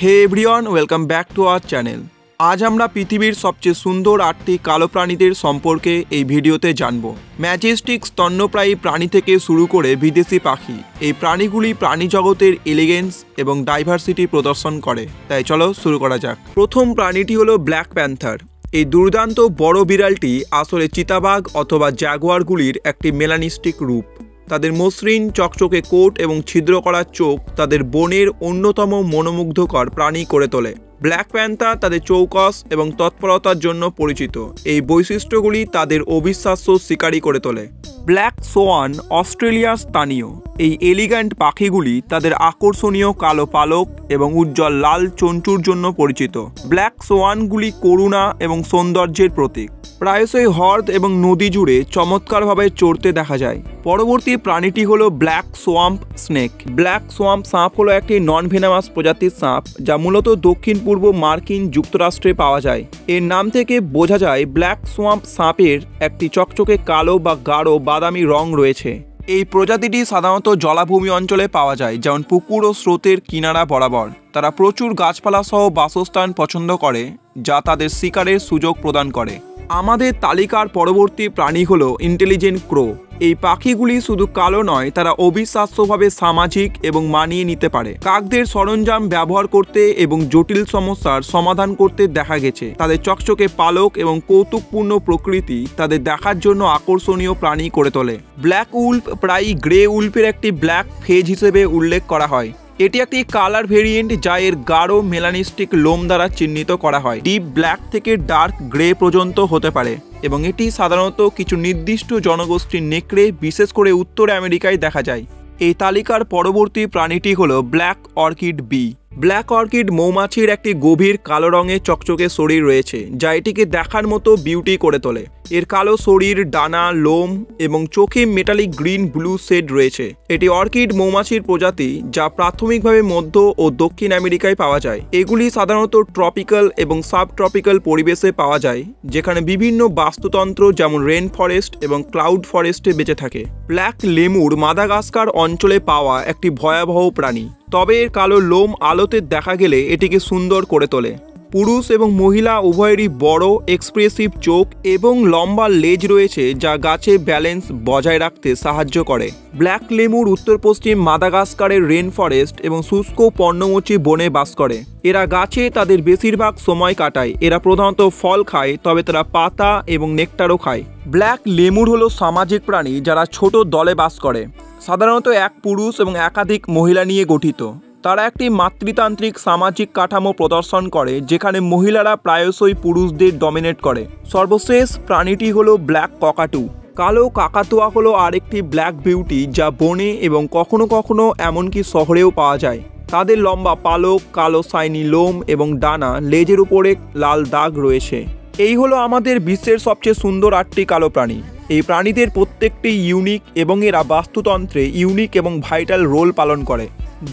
Hey everyone, welcome back to our channel. আজ আমরা পৃথিবীর সবচেয়ে সুন্দর 8টি কালো প্রাণীদের সম্পর্কে এই ভিডিওতে জানব। ম্যাজেস্টিক স্তন্যপ্রায়ী প্রাণী থেকে শুরু করে বিদেশি পাখি, এই প্রাণীগুলি প্রাণী জগতের এলিগেন্স এবং ডাইভার্সিটি প্রদর্শন করে। তাই চলো শুরু করা যাক। প্রথম প্রাণীটি হলো ব্ল্যাক প্যান্থার। এই দুর্দান্ত বড় বিড়ালটি আসলে চিতাবাঘ অথবা জাগুয়ারগুলির একটি মেলানিস্টিক রূপ। তাদের মসৃণ চকচকে কোট এবং ছিদ্র করা চোখ তাদের বনের অন্যতম মনোমুগ্ধকর প্রাণী করে তোলে। ব্ল্যাক প্যান্থার তাদের চৌকস এবং তৎপরতার জন্য পরিচিত। এই বৈশিষ্ট্যগুলি তাদের অবিশ্বাস্য শিকারী করে তোলে। ব্ল্যাক সোয়ান অস্ট্রেলিয়ার স্থানীয়। এই এলিগ্যান্ট পাখিগুলি তাদের আকর্ষণীয় কালো পালক এবং উজ্জ্বল লাল চঞ্চুর জন্য পরিচিত। ব্ল্যাক সোয়ানগুলি করুণা এবং সৌন্দর্যের প্রতীক। প্রায়শই হ্রদ এবং নদী জুড়ে চমৎকারভাবে চড়তে দেখা যায়। পরবর্তী প্রাণীটি হলো black swamp snake. Black swamp সাপ হলো একটি নন ভেনামাস প্রজাতির সাপ, যা মূলত দক্ষিণ পূর্ব মার্কিন যুক্তরাষ্ট্রে পাওয়া যায়। এর নাম থেকে বোঝা যায় ব্ল্যাক সোয়াম্প সাপের একটি চকচকে কালো বা গাঢ় বাদামি রং রয়েছে। এই প্রজাতিটি সাধারণত জলাভূমি অঞ্চলে পাওয়া যায়, যেমন পুকুর ও স্রোতের কিনারা বরাবর। তারা প্রচুর গাছপালা সহ বাসস্থান পছন্দ করে, যা তাদের শিকারের সুযোগ প্রদান করে। আমাদের তালিকার পরবর্তী প্রাণী হলো ইন্টেলিজেন্ট ক্রো। এই পাখিগুলি শুধু কালো নয়, তারা অবিশ্বাস্যভাবে সামাজিক এবং মানিয়ে নিতে পারে। কাকদের সরঞ্জাম ব্যবহার করতে এবং জটিল সমস্যার সমাধান করতে দেখা গেছে। তাদের চকচকে পালক এবং কৌতুকপূর্ণ প্রকৃতি তাদের দেখার জন্য আকর্ষণীয় প্রাণী করে তোলে। ব্ল্যাক উল্ফ প্রায়ই গ্রে উল্ফের একটি ব্ল্যাক ফেজ হিসেবে উল্লেখ করা হয়। এটি একটি কালার ভেরিয়েন্ট যা এর গাঢ় মেলানিস্টিক লোম দ্বারা চিহ্নিত করা হয়। ডিপ ব্ল্যাক থেকে ডার্ক গ্রে পর্যন্ত হতে পারে এবং এটি সাধারণত কিছু নির্দিষ্ট জনগোষ্ঠীর নেকড়ে, বিশেষ করে উত্তর আমেরিকায় দেখা যায়। এই তালিকার পরবর্তী প্রাণীটি হলো black orchid bee. Black orchid মৌমাছির একটি গভীর কালো রঙের চকচকে শরীর রয়েছে, যা এটিকে দেখার মতো বিউটি করে তোলে। এর কালো শরীর, ডানা, লোম এবং চোখে মেটালিক গ্রিন ব্লু শেড রয়েছে। এটি অর্কিড মৌমাছির প্রজাতি, যা প্রাথমিকভাবে মধ্য ও দক্ষিণ আমেরিকায় পাওয়া যায়। এগুলি সাধারণত ট্রপিক্যাল এবং সাব ট্রপিক্যাল পরিবেশে পাওয়া যায়, যেখানে বিভিন্ন বাস্তুতন্ত্র যেমন রেন ফরেস্ট এবং ক্লাউড ফরেস্টে বেঁচে থাকে। ব্ল্যাক লেমুর মাদাগাস্কার অঞ্চলে পাওয়া একটি ভয়াবহ প্রাণী, তবে এর কালো লোম আলোতে দেখা গেলে এটিকে সুন্দর করে তোলে। পুরুষ এবং মহিলা উভয়েরই বড় এক্সপ্রেসিভ চোখ এবং লম্বা লেজ রয়েছে, যা গাছে ব্যালেন্স বজায় রাখতে সাহায্য করে। ব্ল্যাক লেমুর উত্তর পশ্চিম মাদাগাস্কারের রেন ফরেস্ট এবং শুষ্ক পর্ণমোচী বনে বাস করে। এরা গাছে তাদের বেশিরভাগ সময় কাটায়। এরা প্রধানত ফল খায়, তবে তারা পাতা এবং নেকটারও খায়। ব্ল্যাক লেমুর হলো সামাজিক প্রাণী যারা ছোট দলে বাস করে, সাধারণত এক পুরুষ এবং একাধিক মহিলা নিয়ে গঠিত। তারা একটি মাতৃতান্ত্রিক সামাজিক কাঠামো প্রদর্শন করে, যেখানে মহিলারা প্রায়শই পুরুষদের ডমিনেট করে। সর্বশেষ প্রাণীটি হলো ব্ল্যাক ককাটু। কালো কাকাতুয়া হলো আরেকটি ব্ল্যাক বিউটি, যা বনে এবং কখনো কখনো এমনকি শহরেও পাওয়া যায়। তাদের লম্বা পালক, কালো শাইনি লোম এবং ডানা, লেজের উপরে লাল দাগ রয়েছে। এই হলো আমাদের বিশ্বের সবচেয়ে সুন্দর 8টি কালো প্রাণী। এই প্রাণীদের প্রত্যেকটি ইউনিক এবং এরা বাস্তুতন্ত্রে ইউনিক এবং ভাইটাল রোল পালন করে।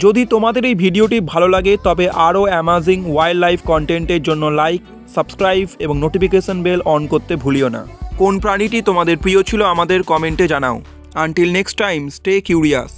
যদি তোমাদের এই ভিডিওটি ভালো লাগে, তবে আরও অ্যামাজিং ওয়াইল্ড লাইফ কন্টেন্টের জন্য লাইক, সাবস্ক্রাইব এবং নোটিফিকেশন বেল অন করতে ভুলিও না। কোন প্রাণীটি তোমাদের প্রিয় ছিল আমাদের কমেন্টে জানাও। Until next time, stay curious.